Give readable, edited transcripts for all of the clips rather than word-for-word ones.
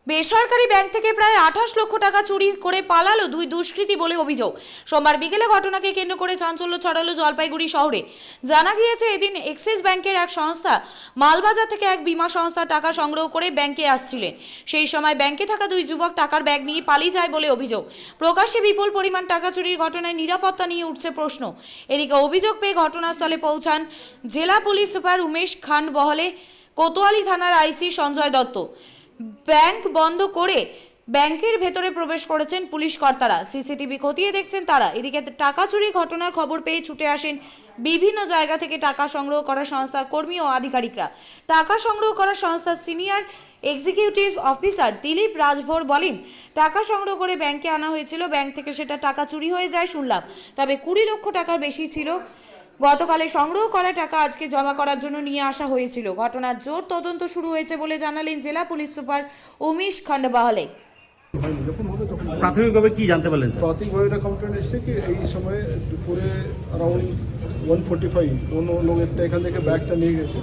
বেসরকারি ব্যাংক থেকে প্রায় 28 লক্ষ টাকা চুরি করে পালালো দুই দুষ্কৃতী বলে অভিযোগ। সোমবার বিকেলে ঘটনাকে কেন্দ্র করে চাঞ্চল্য ছড়ালো জলপাইগুড়ি শহরে। জানা গিয়েছে, এদিন এক্সিস ব্যাংকের এক সংস্থা মালবাজার থেকে এক বীমা সংস্থা টাকা সংগ্রহ করে ব্যাংকে আসছিলেন। সেই সময় ব্যাংকে থাকা দুই যুবক টাকার ব্যাগ নিয়ে পালিয়ে যায় বলে অভিযোগ। প্রকাশ্যে বিপুল পরিমাণ টাকা চুরির ঘটনায় নিরাপত্তা নিয়ে উঠছে প্রশ্ন। এদিকে অভিযোগ পেয়ে ঘটনাস্থলে পৌঁছান জেলা পুলিশ সুপার উমেশ খান্ডবহলে, কোতোয়ালি থানার আইসি সঞ্জয় দত্ত। ব্যাংক বন্ধ করে ব্যাংকের ভেতরে প্রবেশ করেছেন পুলিশ কর্তারা। সিসিটিভি খতিয়ে দেখছেন তারা। এদিকে টাকা চুরি ঘটনার খবর পেয়ে ছুটে আসেন বিভিন্ন জায়গা থেকে টাকা সংগ্রহ করা সংস্থার কর্মী ও আধিকারিকরা। টাকা সংগ্রহ করা সংস্থার senior executive officer Dilip Rajbhar বলেন, টাকা সংগ্রহ করে ব্যাংকে আনা হয়েছিল, ব্যাংক থেকে সেটা টাকা চুরি হয়ে যায় শুনলাম, তবে 20 লক্ষ টাকার বেশি ছিল। গতকালে সংগ্রহ করা টাকা আজকে জমা করার জন্য নিয়ে আসা হয়েছিল। ঘটনার জোর তদন্ত শুরু হয়েছে বলে জানালেন জেলা পুলিশ সুপার উমেশ খান্ডবহলে। প্রাথমিকভাবে কি জানতে পারলেন? প্রাথমিকভাবে এটা কমপ্লেন এসেছে কি এই সময় দুপুরে অ্যারাউন্ড 1:45 কোনো লোক একটা এখান থেকে ব্যাগটা নিয়ে গেছে।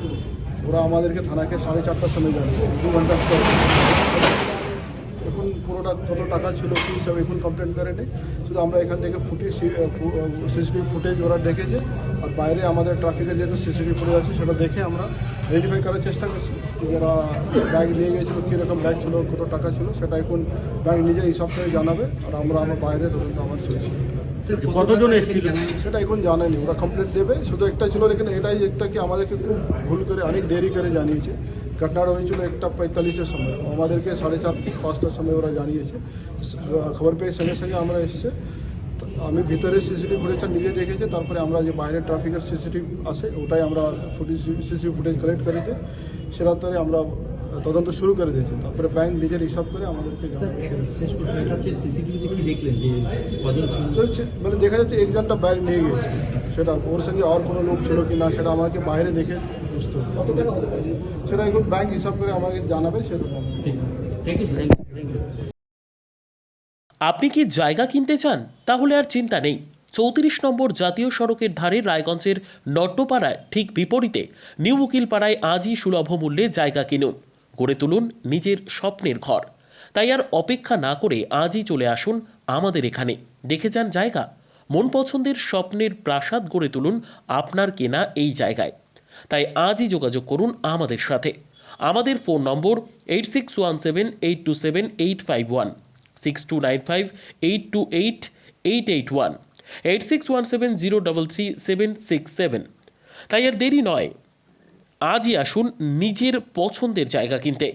ওরা আমাদেরকে থানাকে 4:30টার সময় জানিয়েছে, 2 ঘন্টা পর। এখন পুরোটা কত টাকা ছিল কি সব এখন কমপ্লেন করেনি, শুধু আমরা এখান থেকে সিসিটিভি ফুটেজ ওরা দেখেছে, আর বাইরে আমাদের ট্রাফিকের যেটা সিসিটিভি ফুটেজ আছে সেটা দেখে আমরা ভেরিফাই করার চেষ্টা করছি যারা ব্যাগ নিয়ে গেছিলো, কীরকম ব্যাগ ছিল, কত টাকা ছিল, সেটা এখন ব্যাংক নিজের হিসাব করে জানাবে, আর আমার বাইরে তদন্ত আমার চলছে। কতজন এসেছিল সেটা এখন জানায়নি, ওরা কমপ্লেন দেবে। শুধু একটা ছিল, লেকিন এটাই একটা কি আমাদেরকে খুব ভুল করে অনেক দেরি করে জানিয়েছে। ঘটনাটা হয়েছিল 1:45-এর সময়, আমাদেরকে 4:30-5টার সময় ওরা জানিয়েছে। খবর পেয়ে সঙ্গে সঙ্গে আমরা এসছে। আমি ভিতরে সিসিটিভি ফুটেজটা নিজে দেখেছি, তারপরে আমরা যে বাইরে ট্রাফিকের সিসিটিভি আছে ওটাই আমরা সিসিটিভি ফুটেজ কালেক্ট করেছি, সেটা ধরে আমরা তদন্ত শুরু করে দিয়েছি। তারপরে ব্যাংক নিজের হিসাব করে আমাদেরকে মানে দেখা যাচ্ছে একজনটা ব্যাগ নিয়ে গেছে, সেটা ওর সঙ্গে আর কোনো লোক ছিল কি না সেটা আমাকে বাইরে দেখে বুঝতে হবে, সেটা এখন ব্যাংক হিসাব করে আমাকে জানাবে। সেটা আপনি কি জায়গা কিনতে চান? তাহলে আর চিন্তা নেই। 34 নম্বর জাতীয় সড়কের ধারে রায়গঞ্জের নট্টপাড়ায় ঠিক বিপরীতে নিউ উকিলপাড়ায় আজই সুলভ মূল্যে জায়গা কিনুন, গড়ে তুলুন নিজের স্বপ্নের ঘর। তাই আর অপেক্ষা না করে আজই চলে আসুন আমাদের এখানে, দেখে যান জায়গা। মন পছন্দের স্বপ্নের প্রাসাদ গড়ে তুলুন আপনার কেনা এই জায়গায়। তাই আজই যোগাযোগ করুন আমাদের সাথে। আমাদের ফোন নম্বর 8617827851, 6295828881, 8617033767। তাই আর দেরি নয়, আজই আসুন নিজের পছন্দের জায়গা কিনতে।